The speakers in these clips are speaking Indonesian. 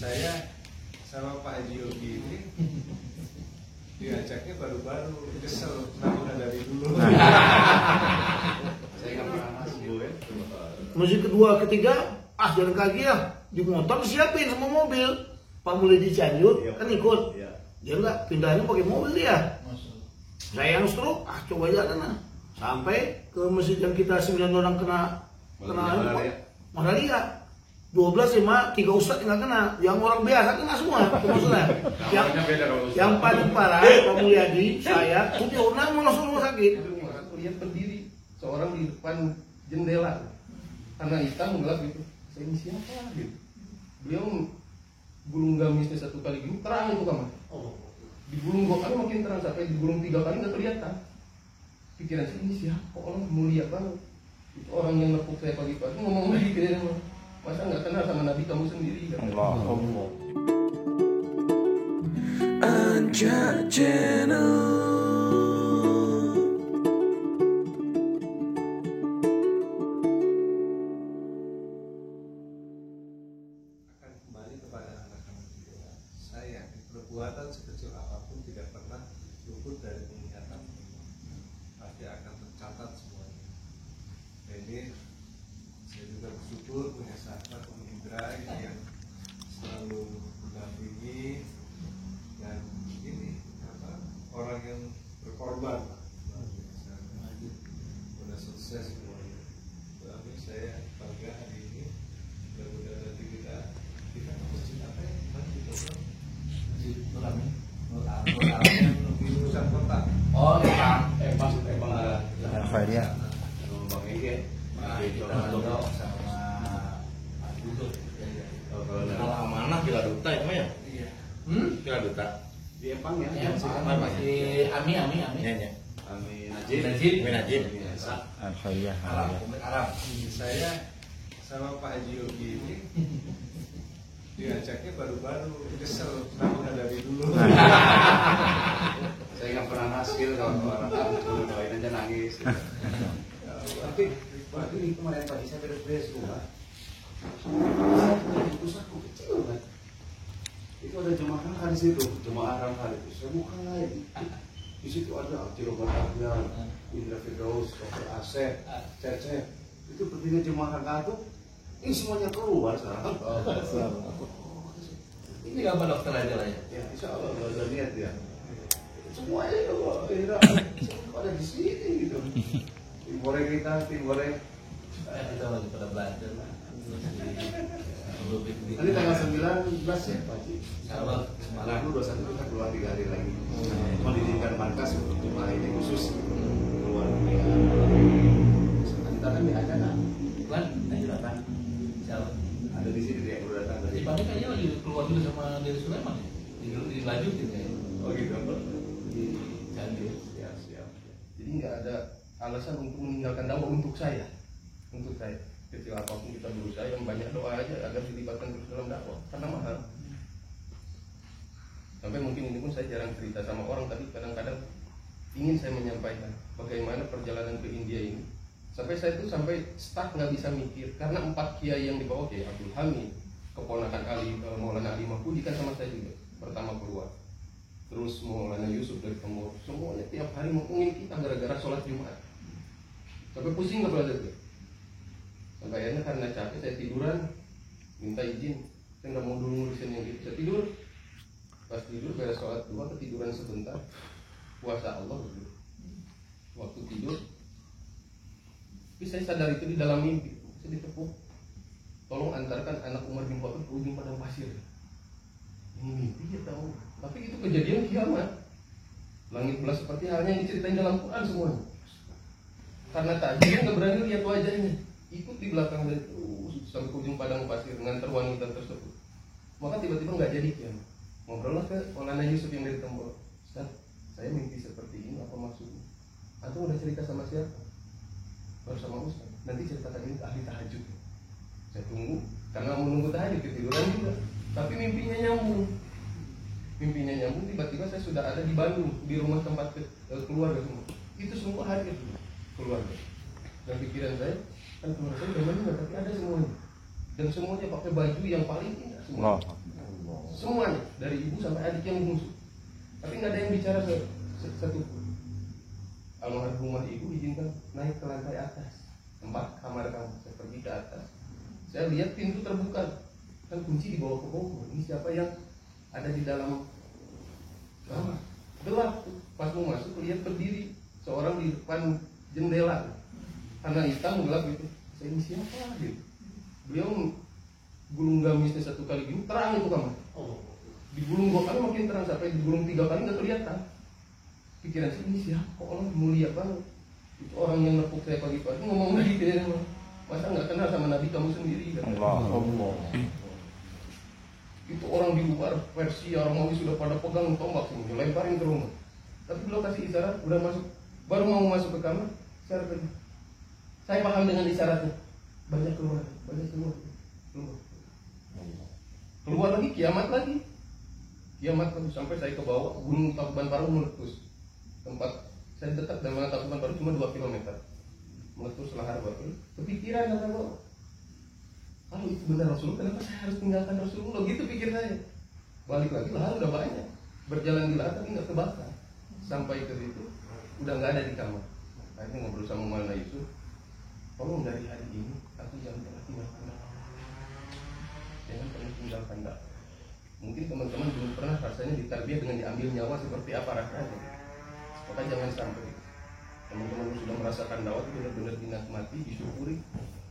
Saya sama Pak Haji Yogi ini diajaknya baru-baru, kesel kenapa udah dari dulu. Saya nggak pernah masuk ya. Masih kedua ketiga jalan kaki ya, di motor siapin sama mobil. Pak mulai di Cianjur kan ikut, dia enggak pindahnya pakai mobil dia. Saya yang stroke, coba jalan lah. Sampai ke masjid yang kita 9 orang kena malaria. 12 3 ustadz nggak kena, yang orang biasa kena semua. Maksudnya, yang paling parah Pak Mulyadi, saya, tuh orang mau langsung rumah sakit. Aku lihat berdiri seorang di depan jendela, karena hitam gelap gitu. Saya ini siapa gitu? Beliau gulung gamisnya 1 kali gitu, terang itu kamar. Digulung 2 kali makin terang, sampai digulung 3 kali nggak kelihatan. Pikiran saya ini siapa? Orang mulia banget. Itu orang yang nepuk saya pagi-pagi ngomong lagi ke dia, masa nggak kenal sama Nabi kamu sendiri? Allah. Anja Channel. Akan kembali kepada anak-anak kita. Saya perbuatan sekecil apapun tidak pernah luput dari penglihatan. Pasti akan tercatat semuanya. Ini saya juga bersyukur punya sahabat Om Indra yang selalu mendampingi dan ini orang yang berkorban luar biasa. Sudah sukses semuanya. Tapi saya bangga hari ini. Mudah-mudahan nanti kita ke masjid apa ya? Masjid Nurami. Di pusat kota. Oh, ya, Bang Faria. Bang Ege. kita ngobrol sama Pak Duduk. Kalau mana Villa Duta ya, Mas ya? Iya. Villa Duta. Di Epang ya? Ya, masih Ami. Ami Najib. Al-Khairiyah. Arab. Saya sama Pak Haji Yogi ini diajaknya baru-baru, kesel kenapa udah dari dulu. Saya nggak pernah naskil kalau orang tamu doain aja nangis. Tapi waktu ini kemarin pagi saya beres-beres rumah. Pusatku kecil kan. Itu ada jemaah rangka di situ, jemaah rangka itu. Saya buka lagi. Di situ ada Cilogon Ahyar, Indra Firdaus, Dr. Asep, Cecep. Itu berdiri jemaah rangka itu. Ini semuanya keluar sekarang. Ini apa dokter aja lah ya? Ya, insya Allah udah niat ya. Semuanya kok ada di sini gitu. Tim goreng kita, tim goreng. Kita lagi pada belajar lah. Nanti tanggal 19 ya Pak Ji. Insyaallah. Malam 21 kita keluar 3 hari lagi. Pendidikan markas untuk jemaah ini khusus keluar dunia. Kita kan ada kan? Kan, ayo datang. Insyaallah. Ada di sini dia baru datang tadi. Di Pati kayaknya lagi keluar dulu sama dari Sulaiman ya? Dilanjutin ya? Oh gitu. Di Cianjur. Siap. Jadi nggak ada alasan untuk meninggalkan dakwah untuk saya. Untuk saya, kecil apapun kita berusaha, yang banyak doa aja agar dilibatkan terus dalam dakwah, karena mahal. Sampai mungkin ini pun saya jarang cerita sama orang, tapi kadang-kadang ingin saya menyampaikan bagaimana perjalanan ke India ini. Sampai saya tuh sampai stuck nggak bisa mikir, karena 4 kiai yang dibawa, Kiai Abdul Hamid, keponakan Ali Maulana Ali Mahfudi kan sama saya juga pertama keluar. Terus Maulana Yusuf dari Timur, semuanya tiap hari ngomongin kita gara-gara sholat Jumat. Sampai pusing nggak belajar tuh. Sampai akhirnya karena capek saya tiduran, minta izin, saya nggak mau dulu ngurusin yang itu. Saya tidur, pas tidur beres sholat dua ketiduran sebentar, puasa Allah dulu. Waktu tidur, tapi saya sadar itu di dalam mimpi, saya ditepuk. Tolong antarkan anak Umar bin Khattab ke ujung padang pasir. Ini mimpi ya tahu, tapi itu kejadian kiamat. Langit belas seperti halnya yang diceritain dalam Quran semuanya. Karena tadi dia nggak berani lihat wajahnya, ikut di belakang dari terus sampai ke ujung padang pasir ngantar wanita tersebut. Maka tiba-tiba nggak jadi kiamat. Ngobrollah ke Maulana Yusuf yang dari Tembok. Ustaz, saya mimpi seperti ini, apa maksudnya? Antum udah cerita sama siapa? Baru sama Ustaz. Nanti ceritakan ini ke ahli tahajud. Saya tunggu, karena mau nunggu tahajud ketiduran juga. Tapi mimpinya nyambung. Tiba-tiba saya sudah ada di Bandung, di rumah tempat keluarga semua. Itu semua hadir keluarga. Dan pikiran saya, kan keluarga saya udah meninggal, tapi ada semuanya. Dan semuanya pakai baju yang paling indah semua. semuanya dari ibu sampai adik yang musuh, tapi nggak ada yang bicara satu pun. Almarhumah ibu izinkan naik ke lantai atas tempat kamar kamu. Saya pergi ke atas, saya lihat pintu terbuka, kan kunci dibawa ke bawah. Ini siapa yang ada di dalam kamar? Gelap tuh. Pas mau masuk lihat berdiri seorang di depan jendela, karena hitam gelap gitu. Saya ini siapa gitu. Beliau gulung gamisnya satu kali gini, terang itu kamar. Digulung 2 kali makin terang, sampai digulung 3 kali nggak kelihatan. Pikiran saya, ini siapa? Kok orang mulia banget? Itu orang yang nepuk saya pagi-pagi ngomong lagi dia, masa nggak kenal sama Nabi kamu sendiri? Allah. Itu orang di luar Persia, orang Romawi sudah pada pegang tombak sini, lemparin ke rumah. Tapi belum kasih isyarat, udah masuk, baru mau masuk ke kamar, isyarat lagi. Saya paham dengan isyaratnya. Banyak keluar, keluar lagi, kiamat lagi sampai saya ke bawah Gunung Tangkuban Parahu meletus. Tempat saya dekat dengan Tangkuban Parahu cuma 2 km, meletus lahar batu. Kepikiran kata bahwa kalau itu benar Rasulullah, kenapa saya harus tinggalkan Rasulullah? Gitu pikir saya. Balik lagi lahar udah banyak, berjalan di lahar tapi nggak kebakar. Sampai ke situ udah nggak ada di kamar. Akhirnya ngobrol sama Maulana Yusuf, tolong dari hari ini aku jangan pernah tinggalkan dakwah. Jangan pernah tinggalkan dakwah. Mungkin teman-teman belum pernah rasanya ditarbiyah dengan diambil nyawa seperti apa rasanya. Maka jangan sampai teman-teman sudah merasakan dakwah itu benar-benar dinikmati, disyukuri,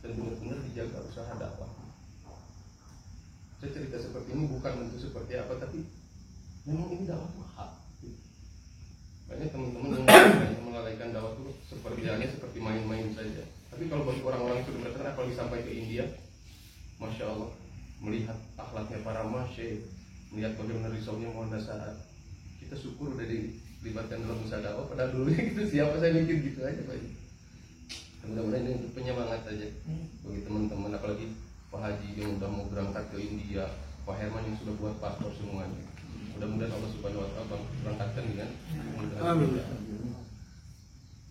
dan benar-benar dijaga usaha dakwah. Saya cerita seperti ini bukan untuk seperti apa, tapi memang ini dakwah itu hak. Banyak teman-teman yang melalaikan dakwah itu seperti main-main saja. Tapi kalau bagi orang-orang yang sudah berkata, apalagi sampai ke India, Masya Allah, melihat akhlaknya para masyayikh, melihat bagaimana risaunya Maulana Sa'ad, kita syukur udah dilibatkan dalam usaha dakwah. Padahal dulu itu siapa saya mikir gitu aja Pak. Mudah-mudahan ini untuk penyemangat saja bagi teman-teman, apalagi Pak Haji yang udah mau berangkat ke India, Pak Herman yang sudah buat paspor semuanya. Mudah-mudahan Allah Subhanahu wa Ta'ala berangkatkan dengan Amin.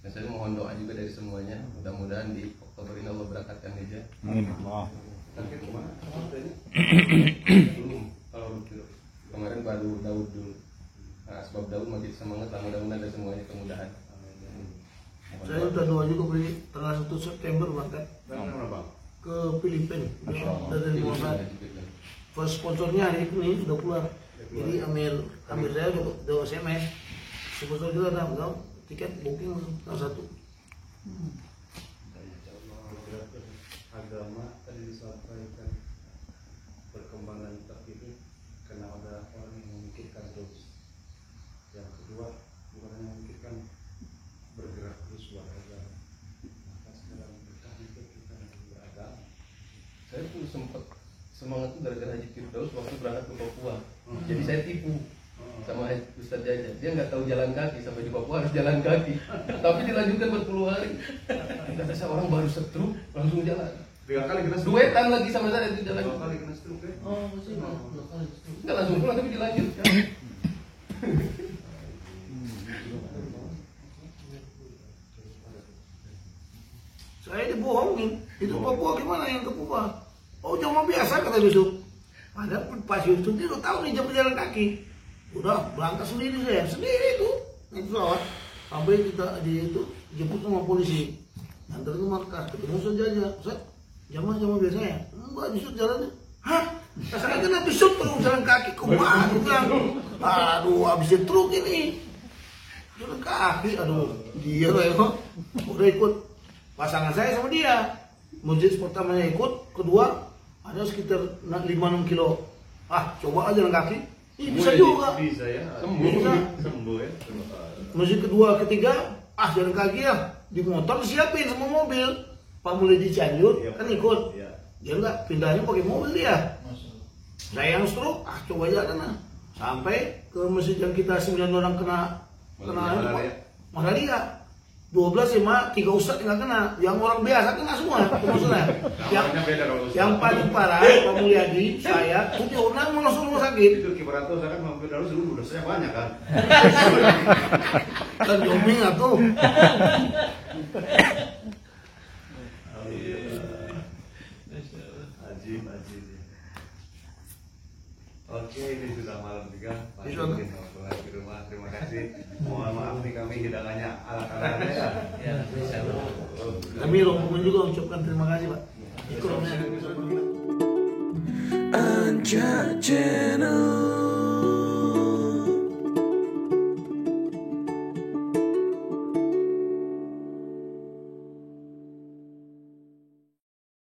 Dan saya mohon doa juga dari semuanya. Mudah-mudahan di Oktober ini Allah berangkatkan aja. Amin. Sakit kemana? Belum. Kalau kemarin baru Daud dulu. Nah, sebab Daud makin semangat lah, mudah-mudahan ada semuanya kemudahan. Saya udah doa juga beli tanggal 1 September berangkat ke Filipina dari Mossad. First sponsornya hari ini sudah keluar. Jadi Amir saya udah SMS. Sponsor juga ada enggak tiket booking tanggal 1. Agama tadi disampaikan perkembangan terkini karena ada orang yang memikirkan terus. Yang kedua, bukan hanya memikirkan bergerak terus beragama. Maka sekarang berkah itu kita beragama. Saya tuh sempat semangat tuh gara-gara Haji Firdaus waktu berangkat ke Papua. Jadi saya tipu sama Ustadz Jaja. Dia nggak tahu jalan kaki, sampai di Papua harus jalan kaki. Tapi dilanjutkan berpuluh hari. Kata saya orang baru stroke langsung jalan. 3 kali kena stroke. Duetan lagi sama saya itu jalan. 2 kali kena stroke ya. Nggak langsung pulang tapi dilanjutkan. Saya dibohongin. Itu Papua gimana yang ke Papua? Oh cuma biasa kata Yusuf. Padahal Pak Yusuf dia udah tahu nih jam jalan kaki. Udah berangkat sendiri saya, sendiri itu naik pesawat. Sampai kita di itu jemput sama polisi. Nanti ke markas, ketemu saja. Ustaz, jamaah biasanya. Enggak, Yusuf jalannya. Hah? Saya kena Yusuf terus jalan kaki. Kumaha aku bilang. Aduh, habis truk ini. Jalan kaki, aduh. Dia kok udah ikut pasangan saya sama dia. Masjid pertamanya ikut, kedua ada sekitar 5-6 kilo. Ah, coba aja jalan kaki. Bisa juga. Bisa ya. Sembuh ya. Masjid kedua, ketiga, jalan kaki ya. Di motor siapin sama mobil. Pak Mulai di Cianjur kan ikut. Dia enggak, pindahnya pakai mobil dia. Saya yang stroke, coba aja kena. Sampai ke masjid yang kita 9 orang kena malaria. 12 sama 3 ustadz nggak kena, yang orang biasa kena semua. Maksudnya, yang paling parah Pak Mulyadi, saya 7 orang mau langsung rumah sakit. Itu Kibarato saya kan mampir dulu seluruh udah saya banyak kan. Kan joming atuh. Ajib. Oke, ini sudah malam juga. Pak Bisa, mungkin mau pulang ke rumah. Terima kasih. Mohon maaf nih kami hidangannya ala-ala ya. Ya, bisa. Kami rombongan juga ucapkan terima kasih Pak. Ikromnya. Anja Channel.